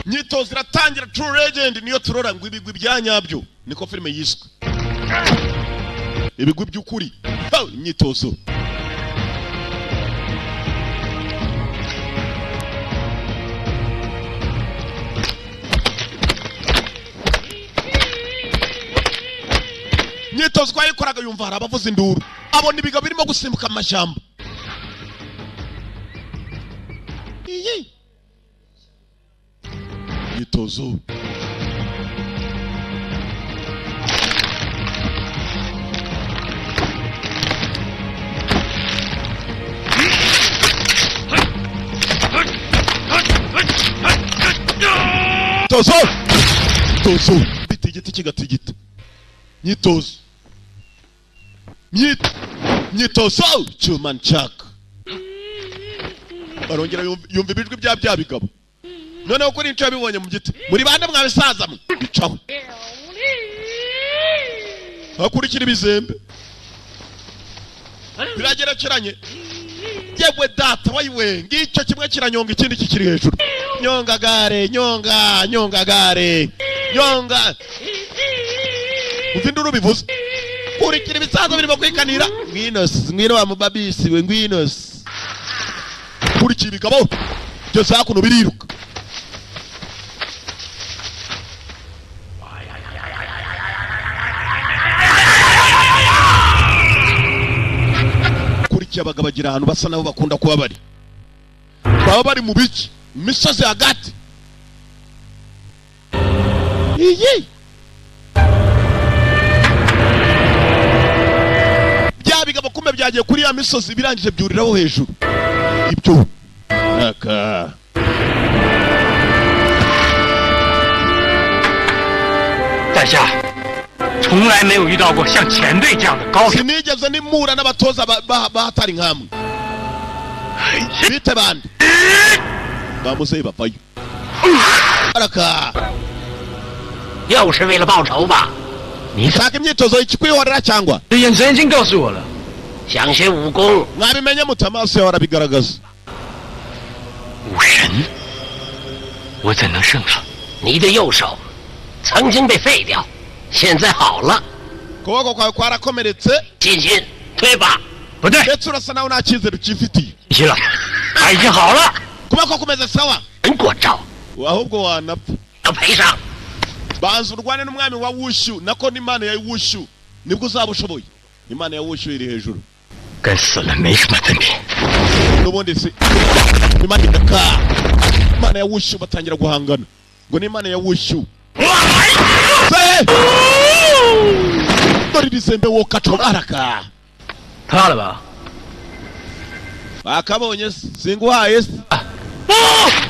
Myitozo iratangira. True Legend niyo turora ngo ibigwi byanyabyo. Niko filime yiswe. Ibigwi by'ukuri. Imyitozo. Myitozo twayikoraga yumva hari abavuza induru. Abona ibiga birimo gusimbuka amashyamba. Iyi. Myitozo. Myitozo. Bitigiti kigatigita. Myitozo. Myitozo. Chuman chak. Barongera yumva ibijwi bya bigabo. Noneho kuri inco yabibonye mu giti. Muri bande mwabisaza mwe. Bicaho. Hakurikira ibizembe. Biragerekeranye. Yewe data wayiwe ngicyo kimwe kiranyonga ikindi kikiri hejuru. Nyonga gare, nyonga gare. Nyonga. Uvinduru bivuze. Kurikira ibisaza birimo kwikanira. Ngwino wa mubabisi we ngwino. Kurikira ibigabo. Byose hakuno biriruka. Kurikira abagabo bagira ahantu basa nabo bakunda kuba bari. Baba bari mu biki? Misozi hagati. Iyi. Bigabo kumbe byagiye kuri ya misozi birangije byuriraho hejuru. Ibyo. Naka. 在下从来没有遇到过像前队这样的高手。 Sinigeze nimura n'abatoza bahatari nkamwe. Bite bande. Bamuze bapayo. Araka. 又是为了报仇吧？你 Saka imyitozo ikikwihorera cyangwa? 的眼神已经告诉我了，想学武功。 Mwabimenye mutamaso warabigaragaza. 武神，我怎能胜了？你的右手曾经被废掉，现在好了。 Kuboko kwawe kwarakomeretse. 进去，退吧。不对， Ndetse urasa nawe nta cyizere ukifitiye. 行了，他已经好了。 Kuboko kumeze sawa. 人过招， Ahubwo wanapfa. 要赔上。 Banza urwane n'umwami wa Wushu nako n'Imana ya Wushu nibwo uzabushoboye. Imana ya Wushu iri hejuru. 跟死了没什么分别。 N'ubundi si Imana idaka. Imana ya Wushu batangira guhangana. Ngo n'Imana ya Wushu. Dore bizembe wo kaco araka. 怕了吧？ Bakabonye singuhaye.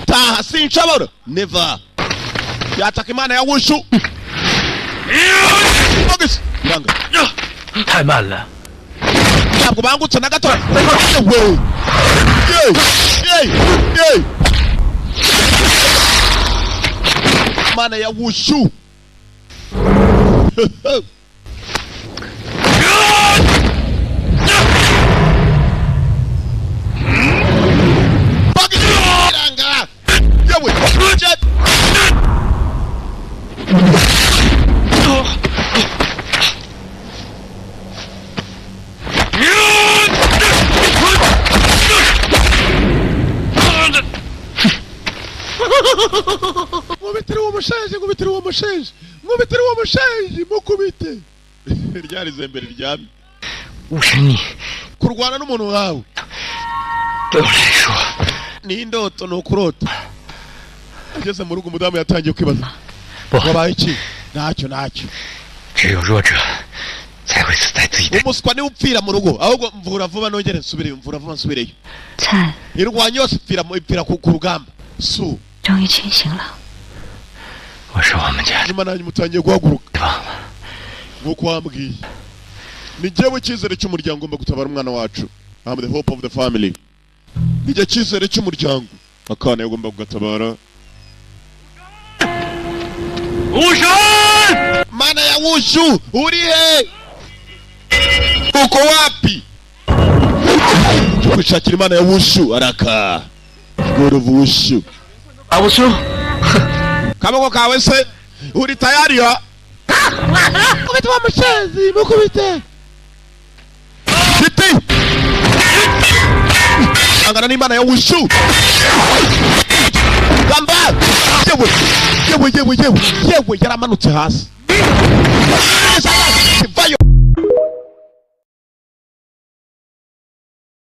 Taha sinshobora. Never. Yataka Imana ya Wushu. Focus. Yanga. 太慢了。 Ntabwo bangutse na gato. Yey. Imana ya Wushu. Yanga. Yewe. Ngubitira uwo mushaje mukubite. Ryari zembere ryami. 武神你 Kurwana n'umuntu wawe. 对我来说 Ni indoto no kurota. Ageze mu rugo umudamu yatangiye kwibaza. 不， Wabaye iki? Ntacyo. 只有弱者才会死在自己的。 Umuswa ni upfira mu rugo. Ahubwo mvura vuba nongere nsubire mvura vuba nsubireyo. 灿 Irwanya yose ipfira ku rugamba. Su. 终于清醒了。 我是我们家的 Nyuma nanjye mutangiye guhaguruka. 对吧？ Nkuko wambwiye. Ni jyewe cyizere cy'umuryango ngomba gutabara umwana wacu. I'm the hope of the family. Ni jye cyizere cy'umuryango. Akana yagomba kugatabara. 武神， Mana ya Wushu, uri he? Uko wapi? Tukushakira Imana ya Wushu araka. God of Wushu. 啊，武叔， kaboko kawe se uri tayari ya kubita wa mushezi mukubite Shiti angana n'Imana ya Wushu Kanda yewe yaramanutse hasi